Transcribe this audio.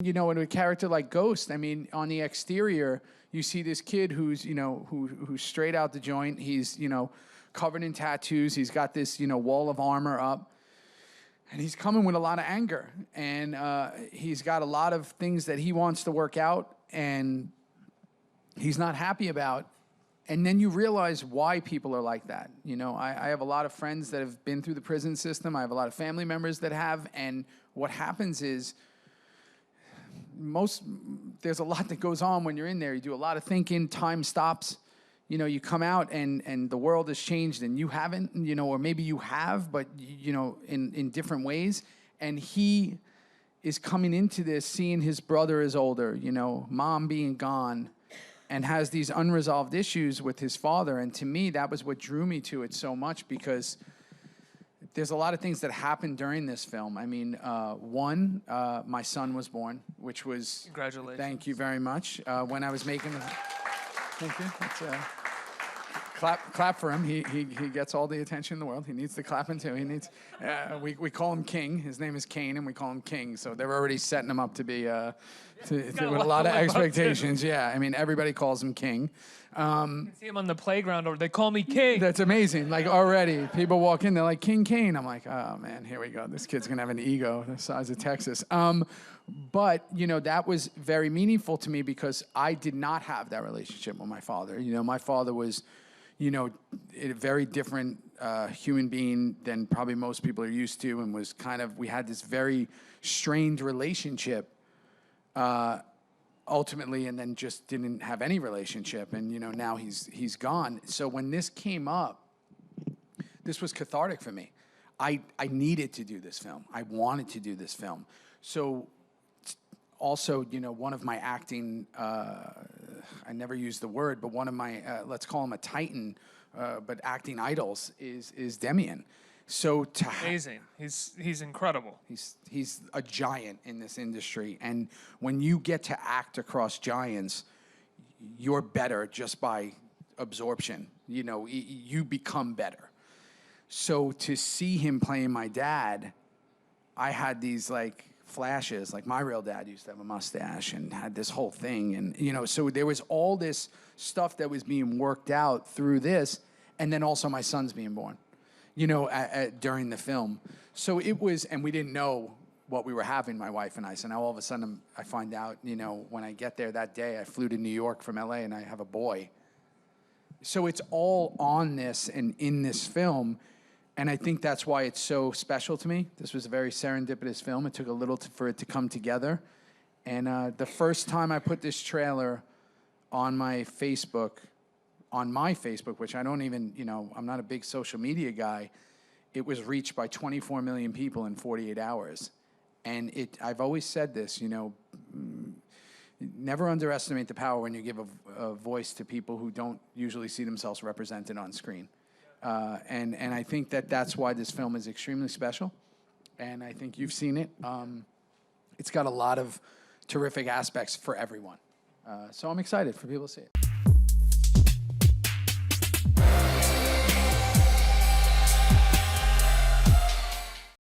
You know, in a character like Ghost, I mean, on the exterior, you see this kid who's, you know, who's straight out the joint. He's, you know, covered in tattoos. He's got this, you know, wall of armor up. And he's coming with a lot of anger. And he's got a lot of things that he wants to work out and he's not happy about. And then you realize why people are like that. You know, I have a lot of friends that have been through the prison system. I have a lot of family members that have. And what happens is, there's a lot that goes on when you're in there. You do a lot of thinking, time stops. You know, you come out and the world has changed and you haven't, you know, or maybe you have, but, you know, in different ways. And he is coming into this, seeing his brother is older, you know, mom being gone, and has these unresolved issues with his father. And to me, that was what drew me to it so much, because there's a lot of things that happened during this film. I mean, one, my son was born, which was... Congratulations. Thank you very much. When I was making... Thank you. That's, clap for him. He gets all the attention in the world. He needs the clapping too. He needs... we call him King. His name is Kane, and we call him King. So they're already setting him up to be... with a lot of expectations. Yeah, I mean, everybody calls him King. You can see him on the playground, or they call me King. That's amazing. Like, already, people walk in, they're like, King Kane. I'm like, oh, man, here we go. This kid's going to have an ego the size of Texas. But, you know, that was very meaningful to me because I did not have that relationship with my father. You know, my father was, you know, a very different human being than probably most people are used to, and was kind of, we had this very strained relationship ultimately, and then just didn't have any relationship. And, you know, now he's gone. So when this came up, this was cathartic for me. I needed to do this film. I wanted to do this film. So also, you know, one of my acting, I never use the word, but one of my, let's call him a titan, but acting idols is Demian. So amazing. He's incredible. He's a giant in this industry, and when you get to act across giants, you're better just by absorption. You know, you become better. So to see him playing my dad, I had these like flashes. Like, my real dad used to have a mustache and had this whole thing, and you know, so there was all this stuff that was being worked out through this, and then also my son's being born, you know, during the film. So it was, and we didn't know what we were having, my wife and I. So now all of a sudden I find out, you know, when I get there that day, I flew to New York from LA and I have a boy. So it's all on this and in this film. And I think that's why it's so special to me. This was a very serendipitous film. It took a little for it to come together. And the first time I put this trailer on my Facebook, which I don't even, you know, I'm not a big social media guy, it was reached by 24 million people in 48 hours. And I've always said this, you know, never underestimate the power when you give a voice to people who don't usually see themselves represented on screen. And I think that's why this film is extremely special. And I think you've seen it. It's got a lot of terrific aspects for everyone. So I'm excited for people to see it.